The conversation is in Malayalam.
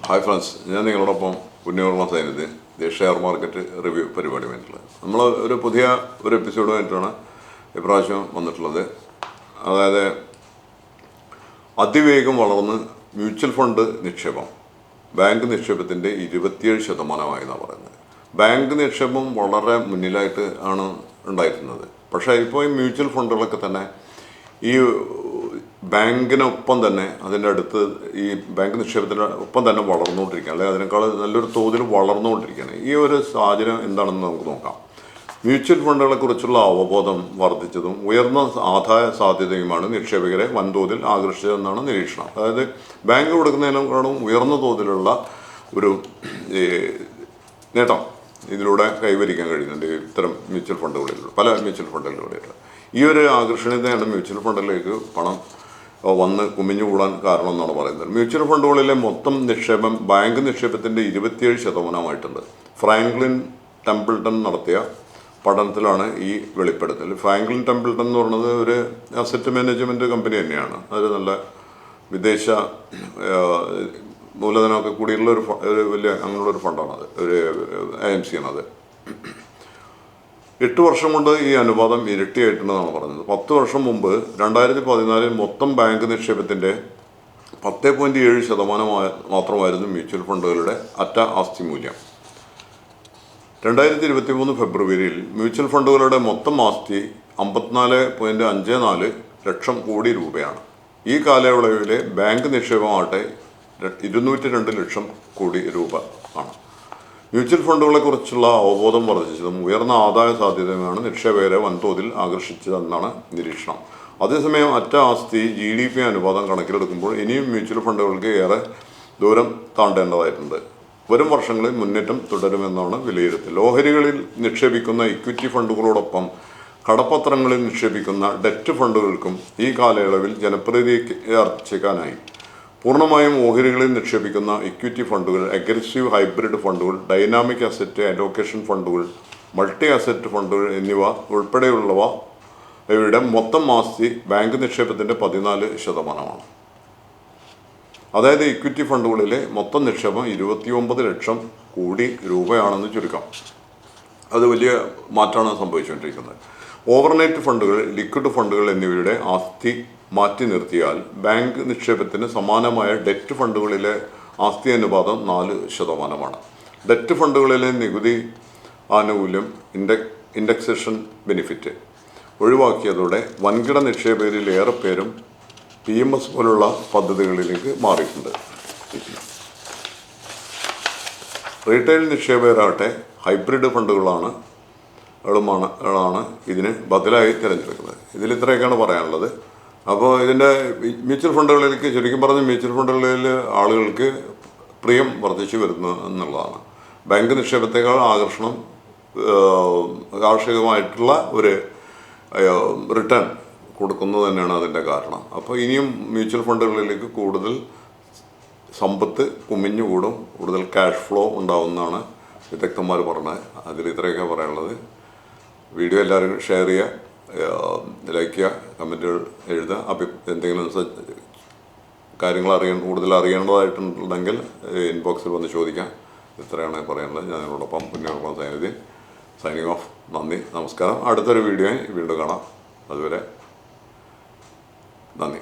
ഹായ് ഫ്രണ്ട്സ്, ഞാൻ നിങ്ങളോടൊപ്പം പുണ്യവർമ്മ സൈനിധ്യ ഷെയർ മാർക്കറ്റ് റിവ്യൂ പരിപാടി വേണ്ടിയിട്ടുള്ളത്. നമ്മൾ ഒരു പുതിയ എപ്പിസോഡുമായിട്ടാണ് ഇപ്രാവശ്യം വന്നിട്ടുള്ളത്. അതായത് അതിവേഗം വളർന്ന് മ്യൂച്വൽ ഫണ്ട് നിക്ഷേപം ബാങ്ക് നിക്ഷേപത്തിൻ്റെ 27% എന്നാണ് പറയുന്നത്. ബാങ്ക് നിക്ഷേപം വളരെ മുന്നിലായിട്ട് ആണ് ഉണ്ടായിരുന്നത്. പക്ഷേ ഇപ്പോൾ ഈ മ്യൂച്വൽ ഫണ്ടുകളൊക്കെ തന്നെ ഈ ബാങ്കിനൊപ്പം തന്നെ അതിൻ്റെ അടുത്ത് ഈ ബാങ്ക് നിക്ഷേപത്തിൻ്റെ ഒപ്പം തന്നെ വളർന്നുകൊണ്ടിരിക്കുകയാണ്, അല്ലെങ്കിൽ അതിനേക്കാൾ നല്ലൊരു തോതിൽ വളർന്നുകൊണ്ടിരിക്കുകയാണ്. ഈ ഒരു സാഹചര്യം എന്താണെന്ന് നമുക്ക് നോക്കാം. മ്യൂച്വൽ ഫണ്ടുകളെക്കുറിച്ചുള്ള അവബോധം വർദ്ധിച്ചതും ഉയർന്ന ആദായ സാധ്യതയുമാണ് നിക്ഷേപകരെ വൻതോതിൽ ആകർഷിച്ചതെന്നാണ് നിരീക്ഷണം. അതായത് ബാങ്ക് കൊടുക്കുന്നതിനേക്കാളും ഉയർന്ന തോതിലുള്ള ഒരു നേട്ടം ഇതിലൂടെ കൈവരിക്കാൻ കഴിയുന്നുണ്ട് ഇത്തരം മ്യൂച്വൽ ഫണ്ടുകളിലൂടെ, പല മ്യൂച്വൽ ഫണ്ടുകളിലൂടെ. ഈ ഒരു ആകർഷണീയതയാണ് മ്യൂച്വൽ ഫണ്ടിലേക്ക് പണം വന്ന് കുമിഞ്ഞുകൂടാൻ കാരണം എന്നാണ് പറയുന്നത്. മ്യൂച്വൽ ഫണ്ടുകളിലെ മൊത്തം നിക്ഷേപം ബാങ്ക് നിക്ഷേപത്തിൻ്റെ 27% ഫ്രാങ്ക്ലിൻ ടെമ്പിൾട്ടൺ നടത്തിയ പഠനത്തിലാണ് ഈ വെളിപ്പെടുത്തൽ. ഫ്രാങ്ക്ലിൻ ടെമ്പിൾട്ടൺ എന്ന് പറയുന്നത് ഒരു അസറ്റ് മാനേജ്മെൻറ്റ് കമ്പനി തന്നെയാണ്. അതൊരു നല്ല വിദേശ മൂലധനമൊക്കെ കൂടിയുള്ള ഒരു വലിയ അങ്ങനെയുള്ളൊരു ഫണ്ടാണത്, ഒരു AMC ആണത്. 8 വർഷം കൊണ്ട് ഈ അനുപാതം ഇരട്ടിയായിട്ടുണ്ടെന്നാണ് പറഞ്ഞത്. 10 വർഷം മുമ്പ് 2014 മൊത്തം ബാങ്ക് നിക്ഷേപത്തിൻ്റെ 10.7% മാത്രമായിരുന്നു മ്യൂച്വൽ ഫണ്ടുകളുടെ അറ്റ ആസ്തി മൂല്യം. 2023 ഫെബ്രുവരിയിൽ മ്യൂച്വൽ ഫണ്ടുകളുടെ മൊത്തം ആസ്തി 54.54 ലക്ഷം കോടി രൂപയാണ്. ഈ കാലയളവിലെ ബാങ്ക് നിക്ഷേപമാകട്ടെ 202 ലക്ഷം കോടി രൂപ ആണ്. മ്യൂച്വൽ ഫണ്ടുകളെക്കുറിച്ചുള്ള അവബോധം വർദ്ധിച്ചതും ഉയർന്ന ആദായ സാധ്യതയുമാണ് നിക്ഷേപകരെ വൻതോതിൽ ആകർഷിച്ചതെന്നാണ് നിരീക്ഷണം. അതേസമയം അറ്റ ആസ്തി GDP അനുപാതം കണക്കിലെടുക്കുമ്പോൾ ഇനിയും മ്യൂച്വൽ ഫണ്ടുകൾക്ക് ഏറെ ദൂരം താണ്ടേണ്ടതായിട്ടുണ്ട്. വരും വർഷങ്ങളിൽ മുന്നേറ്റം തുടരുമെന്നാണ് വിലയിരുത്തൽ. ഓഹരികളിൽ നിക്ഷേപിക്കുന്ന ഇക്വിറ്റി ഫണ്ടുകളോടൊപ്പം കടപ്പത്രങ്ങളിൽ നിക്ഷേപിക്കുന്ന ഡെറ്റ് ഫണ്ടുകൾക്കും ഈ കാലയളവിൽ ജനപ്രീതി ആർജിക്കാനായി. പൂർണ്ണമായും ഓഹരികളിൽ നിക്ഷേപിക്കുന്ന ഇക്വിറ്റി ഫണ്ടുകൾ, അഗ്രസീവ് ഹൈബ്രിഡ് ഫണ്ടുകൾ, ഡൈനാമിക് അസറ്റ് അലോക്കേഷൻ ഫണ്ടുകൾ, മൾട്ടി അസറ്റ് ഫണ്ടുകൾ എന്നിവ ഉൾപ്പെടെയുള്ളവ ഇവയുടെ മൊത്തം ആസ്തി ബാങ്ക് നിക്ഷേപത്തിൻ്റെ 14%. അതായത് ഇക്വിറ്റി ഫണ്ടുകളിലെ മൊത്തം നിക്ഷേപം 29 ലക്ഷം കോടി രൂപയാണെന്ന് ചുരുക്കം. അത് വലിയ മാറ്റമാണ് സംഭവിച്ചുകൊണ്ടിരിക്കുന്നത്. ഓവർനൈറ്റ് ഫണ്ടുകൾ, ലിക്വിഡ് ഫണ്ടുകൾ എന്നിവയുടെ ആസ്തി മാറ്റി നിർത്തിയാൽ ബാങ്ക് നിക്ഷേപത്തിന് സമാനമായ ഡെറ്റ് ഫണ്ടുകളിലെ ആസ്തി അനുപാതം 4%. ഡെറ്റ് ഫണ്ടുകളിലെ നികുതി ആനുകൂല്യം, ഇൻഡെക്സേഷൻ ബെനിഫിറ്റ് ഒഴിവാക്കിയതോടെ വൻകിട നിക്ഷേപകരിൽ ഏറെ പേരും PMS പോലുള്ള പദ്ധതികളിലേക്ക് മാറിയിട്ടുണ്ട്. റീറ്റെയിൽ നിക്ഷേപകരാകട്ടെ ഹൈബ്രിഡ് ഫണ്ടുകളാണ് ഇതിന് ബദലായി തിരഞ്ഞെടുക്കുന്നത്. ഇതിൽ ഇത്രയൊക്കെയാണ് പറയാനുള്ളത്. അപ്പോൾ ഇതിൻ്റെ മ്യൂച്വൽ ഫണ്ടുകളിലേക്ക് ചുരുക്കി പറഞ്ഞ് മ്യൂച്വൽ ഫണ്ടുകളിൽ ആളുകൾക്ക് പ്രിയം വർദ്ധിച്ചു വരുന്നു എന്നുള്ളതാണ്. ബാങ്ക് നിക്ഷേപത്തേക്കാൾ ആകർഷണം കാർഷികമായിട്ടുള്ള ഒരു റിട്ടേൺ കൊടുക്കുന്നത് തന്നെയാണ് അതിൻ്റെ കാരണം. അപ്പോൾ ഇനിയും മ്യൂച്വൽ ഫണ്ടുകളിലേക്ക് കൂടുതൽ സമ്പത്ത് കുമിഞ്ഞുകൂടും, കൂടുതൽ ക്യാഷ് ഫ്ലോ ഉണ്ടാവുമെന്നാണ് വിദഗ്ധന്മാർ പറഞ്ഞത്. അതിൽ ഇത്രയൊക്കെ പറയാനുള്ളത്. വീഡിയോ എല്ലാവരും ഷെയർ ചെയ്യുക, ലൈക്ക് ചെയ്യുക, കമൻറ്റുകൾ എഴുതുക. എന്തെങ്കിലും കാര്യങ്ങൾ കൂടുതൽ അറിയേണ്ടതായിട്ടുണ്ടെങ്കിൽ ഇൻബോക്സിൽ വന്ന് ചോദിക്കാം. ഇത്രയാണ് പറയാനുള്ളത്. ഞാൻ നിങ്ങളോടൊപ്പം പുണ്യവർമ്മ സൈനിധ്യ സൈനിങ് ഓഫ്. നന്ദി, നമസ്കാരം. അടുത്തൊരു വീഡിയോ വീണ്ടും കാണാം. അതുവരെ നന്ദി.